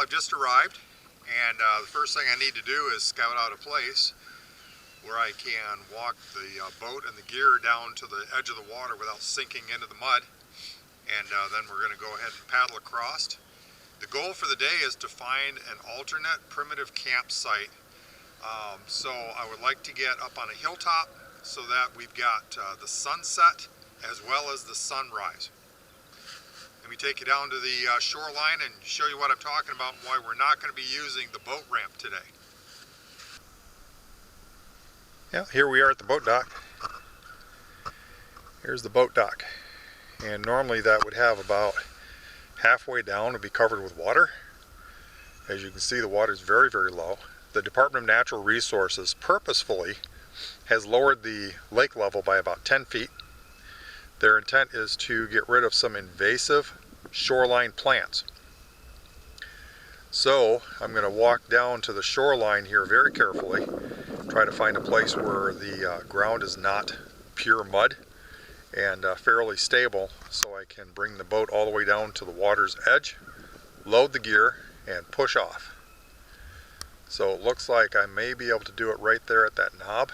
I've just arrived, and the first thing I need to do is scout out a place where I can walk the boat and the gear down to the edge of the water without sinking into the mud, and then we're going to go ahead and paddle across. The goal for the day is to find an alternate primitive campsite. So I would like to get up on a hilltop so that we've got the sunset as well as the sunrise. Let me take you down to the shoreline and show you what I'm talking about and why we're not going to be using the boat ramp today. Yeah, here we are at the boat dock. Here's the boat dock. And normally that would have about halfway down to be covered with water. As you can see, the water is very, very low. The Department of Natural Resources purposefully has lowered the lake level by about 10 feet. Their intent is to get rid of some invasive shoreline plants. So I'm going to walk down to the shoreline here very carefully, try to find a place where the ground is not pure mud and fairly stable, so I can bring the boat all the way down to the water's edge, load the gear, and push off. So it looks like I may be able to do it right there at that knob.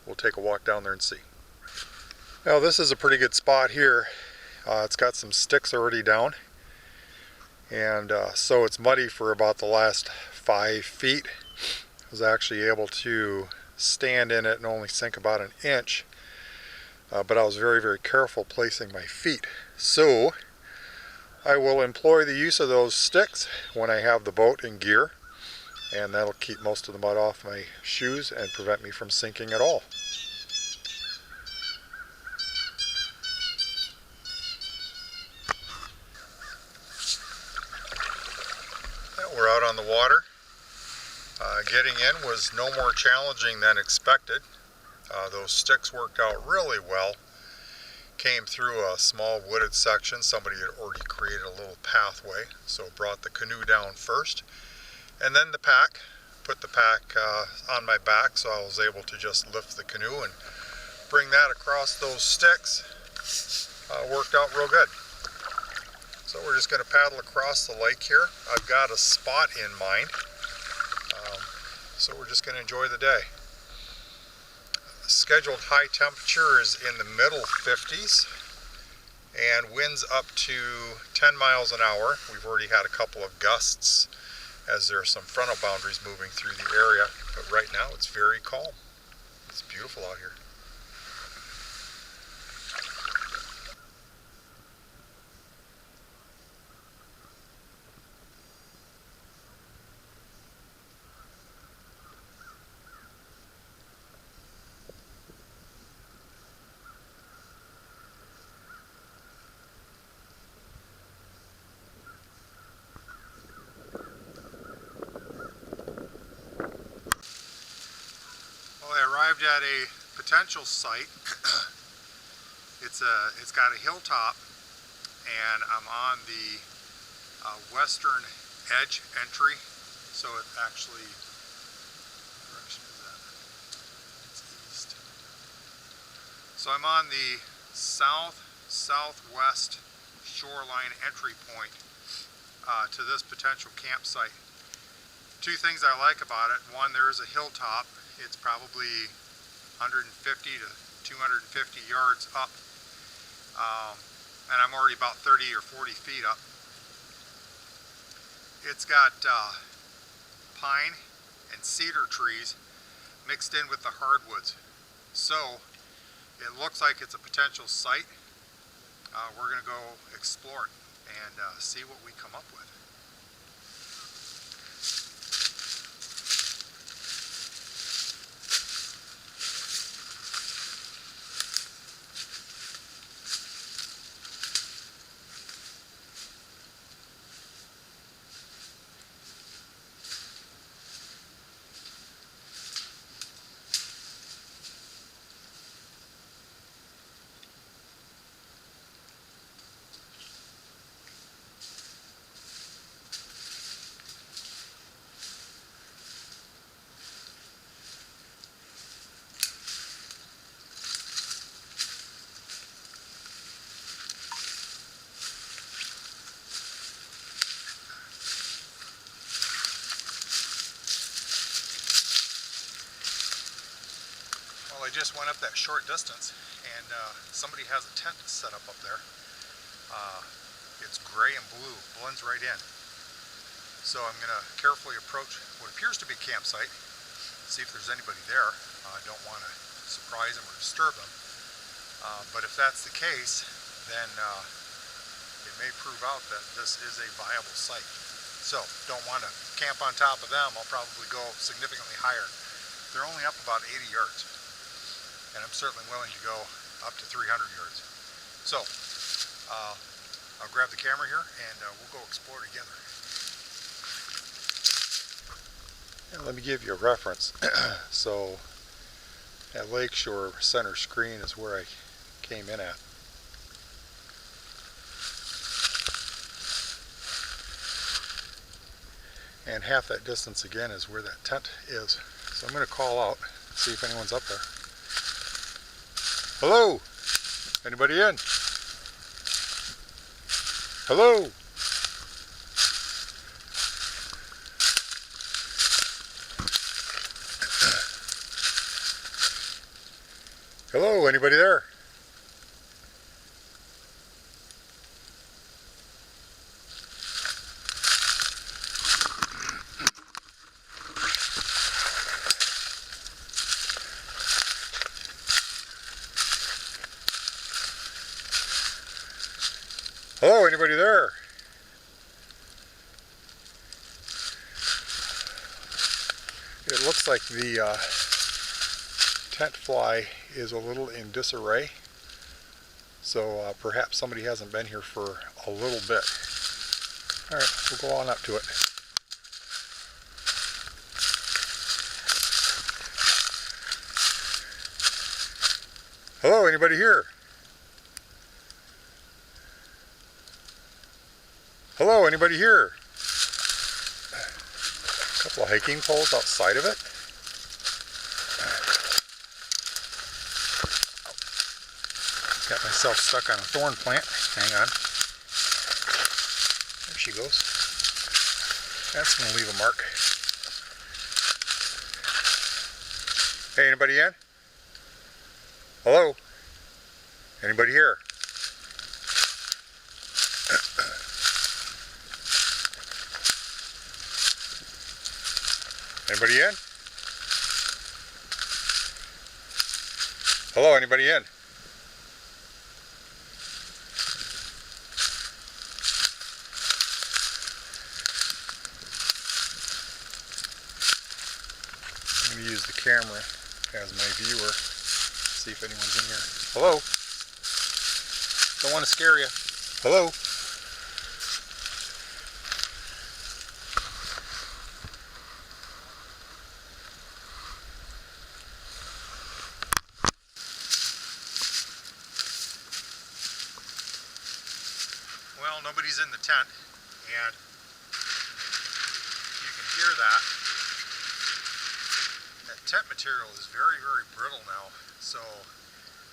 We'll take a walk down there and see. Now this is a pretty good spot here. It's got some sticks already down, and so it's muddy for about the last 5 feet. I was actually able to stand in it and only sink about an inch, but I was very, very careful placing my feet. So I will employ the use of those sticks when I have the boat in gear, and that'll keep most of the mud off my shoes and prevent me from sinking at all. We're out on the water. Getting in was no more challenging than expected. Those sticks worked out really well. Came through a small wooded section. Somebody had already created a little pathway, so brought the canoe down first, and then the pack. Put the pack on my back, so I was able to just lift the canoe and bring that across those sticks. Worked out real good. So we're just going to paddle across the lake here. I've got a spot in mind, so we're just going to enjoy the day. Scheduled high temperature is in the middle 50s and winds up to 10 miles an hour. We've already had a couple of gusts as there are some frontal boundaries moving through the area, but right now it's very calm. It's beautiful out here. Arrived at a potential site. It's got a hilltop, and I'm on the western edge entry. So it actually, what direction is that? It's east. So I'm on the southwest shoreline entry point to this potential campsite. Two things I like about it. One, there is a hilltop. It's probably 150 to 250 yards up, and I'm already about 30 or 40 feet up. It's got pine and cedar trees mixed in with the hardwoods, so it looks like it's a potential site. We're going to go explore it and see what we come up with. just went up that short distance, and somebody has a tent set up there. It's gray and blue, blends right in. So I'm going to carefully approach what appears to be a campsite, see if there's anybody there. I don't want to surprise them or disturb them. But if that's the case, then it may prove out that this is a viable site. So don't want to camp on top of them. I'll probably go significantly higher. They're only up about 80 yards, and I'm certainly willing to go up to 300 yards. So I'll grab the camera here and we'll go explore together. And let me give you a reference. So at Lakeshore, center screen is where I came in at. And half that distance again is where that tent is. So I'm going to call out, see if anyone's up there. Hello? Anybody in? Hello? Hello, anybody there? Hello, anybody there? It looks like the tent fly is a little in disarray, so perhaps somebody hasn't been here for a little bit. Alright, we'll go on up to it. Hello, anybody here? Hello, anybody here? A couple of hiking poles outside of it. Got myself stuck on a thorn plant. Hang on. There she goes. That's going to leave a mark. Hey, anybody in? Hello? Anybody here? Anybody in? Hello, anybody in? I'm going to use the camera as my viewer. See if anyone's in here. Hello? Don't want to scare you. Hello? Well, nobody's in the tent, and you can hear that. That tent material is very, very brittle now, so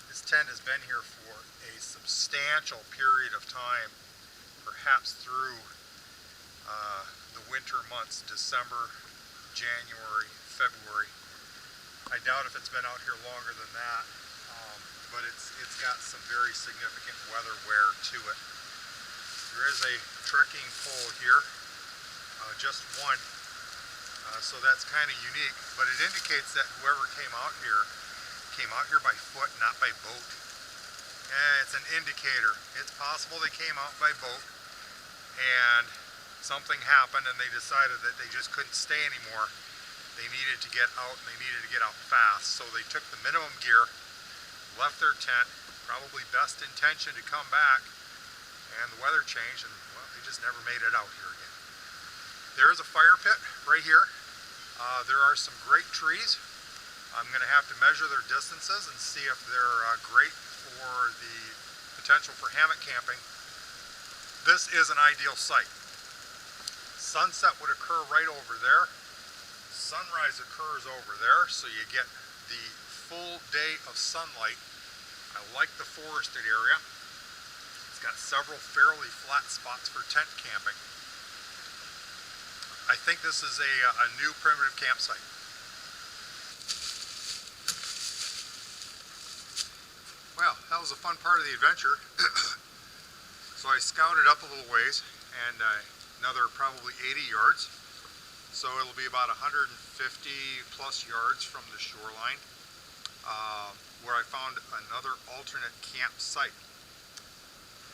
this tent has been here for a substantial period of time, perhaps through the winter months, December, January, February. I doubt if it's been out here longer than that, but it's got some very significant weather wear to it. There is a trekking pole here, just one, so that's kind of unique, but it indicates that whoever came out here by foot, not by boat. And it's an indicator. It's possible they came out by boat and something happened and they decided that they just couldn't stay anymore. They needed to get out, and they needed to get out fast, so they took the minimum gear, left their tent, probably best intention to come back, and the weather changed, and well, they just never made it out here again. There is a fire pit right here. There are some great trees. I'm going to have to measure their distances and see if they're great for the potential for hammock camping. This is an ideal site. Sunset would occur right over there. Sunrise occurs over there, so you get the full day of sunlight. I like the forested area. It's got several fairly flat spots for tent camping. I think this is a new primitive campsite. Well, that was a fun part of the adventure. So I scouted up a little ways, and another probably 80 yards. So it'll be about 150 plus yards from the shoreline, where I found another alternate campsite.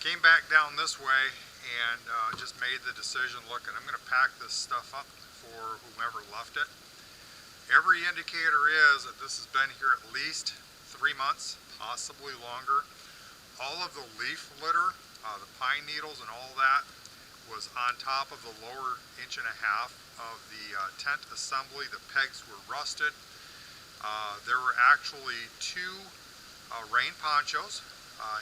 Came back down this way and just made the decision, look, and I'm going to pack this stuff up for whomever left it. Every indicator is that this has been here at least 3 months, possibly longer. All of the leaf litter, the pine needles and all that was on top of the lower 1.5 inches of the tent assembly. The pegs were rusted. There were actually 2 rain ponchos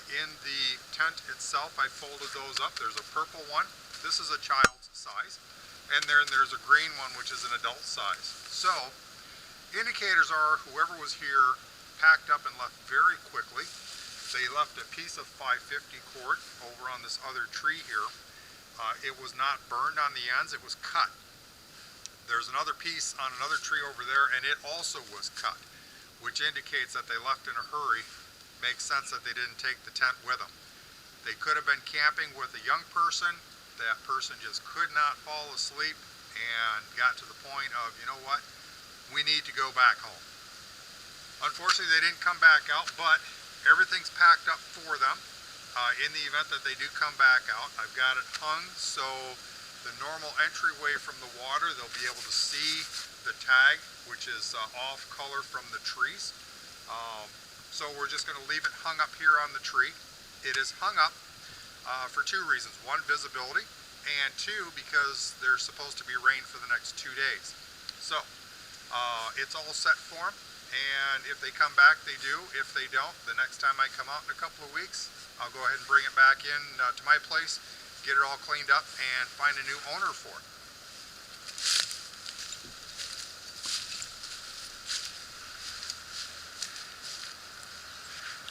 in the tent itself. I folded those up. There's a purple one. This is a child's size. And then there's a green one, which is an adult size. So indicators are whoever was here packed up and left very quickly. They left a piece of 550 cord over on this other tree here. It was not burned on the ends, it was cut. There's another piece on another tree over there, and it also was cut, which indicates that they left in a hurry. Makes sense that they didn't take the tent with them. They could have been camping with a young person. That person just could not fall asleep and got to the point of, you know what, we need to go back home. Unfortunately, they didn't come back out, but everything's packed up for them. In the event that they do come back out, I've got it hung so the normal entryway from the water, they'll be able to see the tag, which is off color from the trees. So we're just going to leave it hung up here on the tree. It is hung up for 2 reasons. 1, visibility, and 2, because there's supposed to be rain for the next 2 days. So it's all set for them, and if they come back, they do. If they don't, the next time I come out in a couple of weeks, I'll go ahead and bring it back in to my place, get it all cleaned up, and find a new owner for it.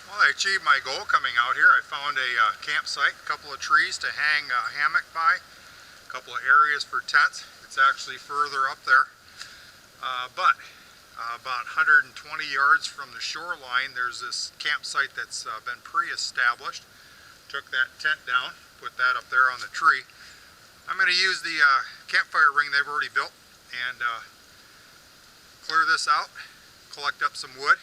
Well, I achieved my goal coming out here. I found a campsite, a couple of trees to hang a hammock by, a couple of areas for tents. It's actually further up there, but about 120 yards from the shoreline, there's this campsite that's been pre-established. Took that tent down, put that up there on the tree. I'm going to use the campfire ring they've already built and clear this out, collect up some wood.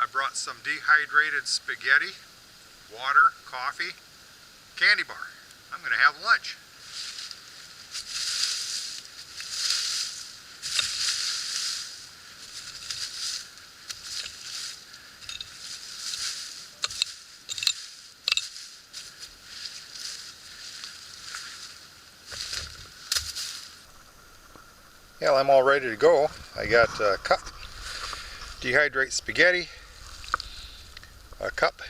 I brought some dehydrated spaghetti, water, coffee, candy bar. I'm going to have lunch. Yeah, I'm all ready to go. I got a cup, dehydrate spaghetti, a cup,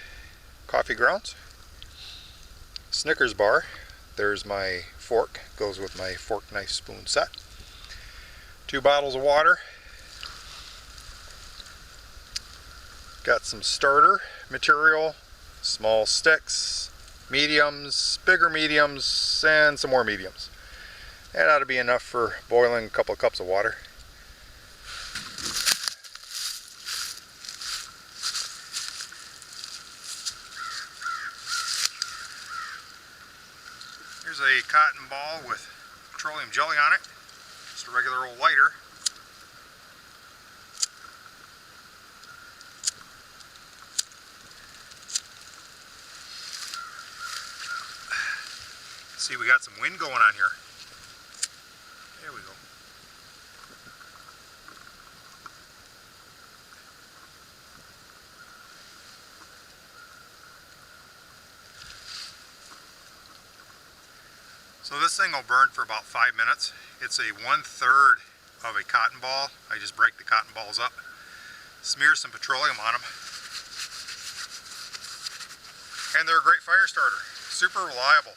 coffee grounds, Snickers bar. There's my fork, goes with my fork, knife, spoon set. 2 bottles of water. Got some starter material, small sticks, mediums, bigger mediums, and some more mediums. That ought to be enough for boiling a couple of cups of water. Here's a cotton ball with petroleum jelly on it. Just a regular old lighter. See, we got some wind going on here. There we go. So this thing will burn for about 5 minutes. It's a 1/3 of a cotton ball. I just break the cotton balls up, smear some petroleum on them, and they're a great fire starter. Super reliable.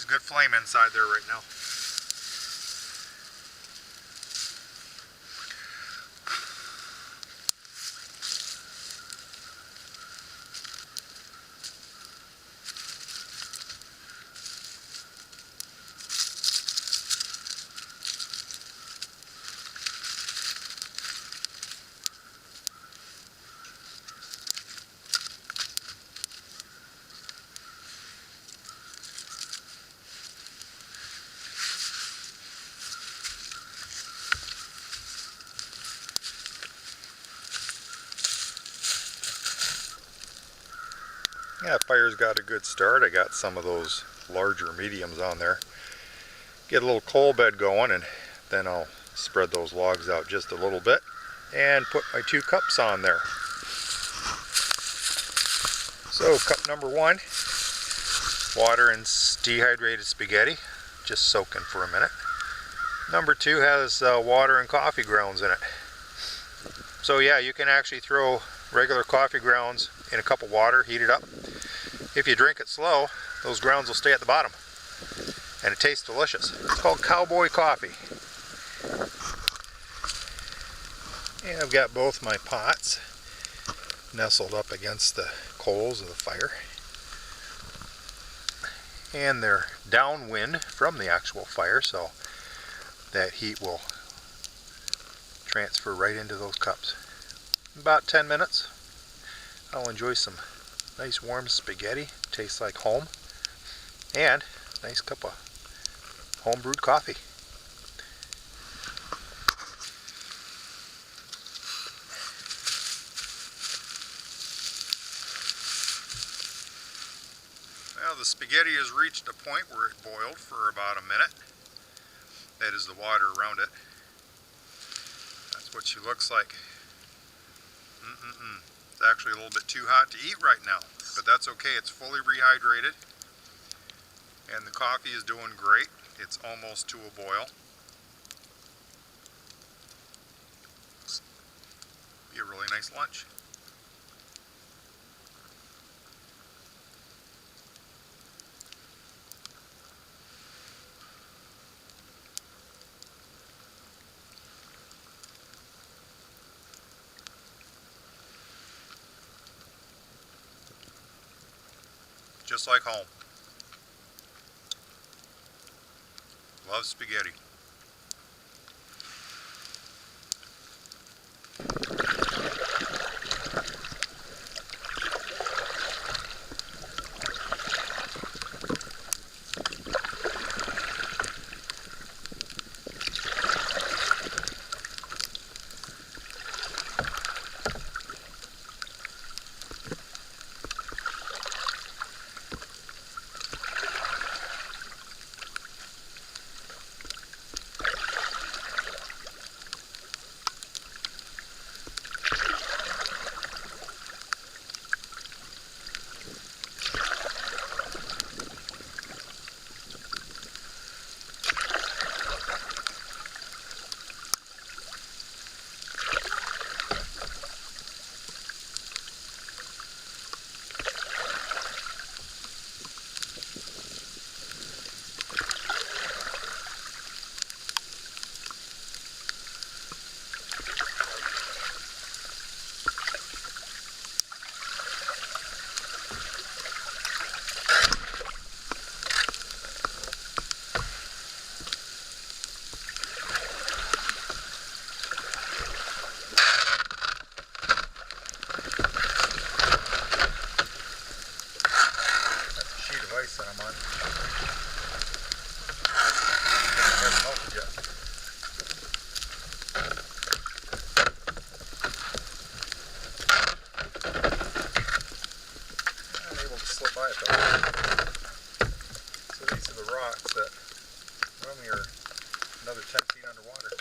a good flame inside there right now. Yeah, fire's got a good start. I got some of those larger mediums on there. Get a little coal bed going, and then I'll spread those logs out just a little bit and put my 2 cups on there. So cup number 1, water and dehydrated spaghetti, just soaking for a minute. Number 2 has water and coffee grounds in it. So yeah, you can actually throw regular coffee grounds in a cup of water, heat it up. If you drink it slow, those grounds will stay at the bottom, and it tastes delicious. It's called cowboy coffee. And I've got both my pots nestled up against the coals of the fire, and they're downwind from the actual fire, so that heat will transfer right into those cups. In about 10 minutes, I'll enjoy some nice warm spaghetti, tastes like home, and a nice cup of home brewed coffee. Well, the spaghetti has reached a point where it boiled for about a minute. That is the water around it. That's what she looks like. It's actually a little bit too hot to eat right now, but that's okay. It's fully rehydrated, and the coffee is doing great. It's almost to a boil. Be a really nice lunch. Just like home. Love spaghetti. That I'm on. It hasn't melted yet. I'm able to slip by it though. So these are the rocks that normally are another 10 feet underwater.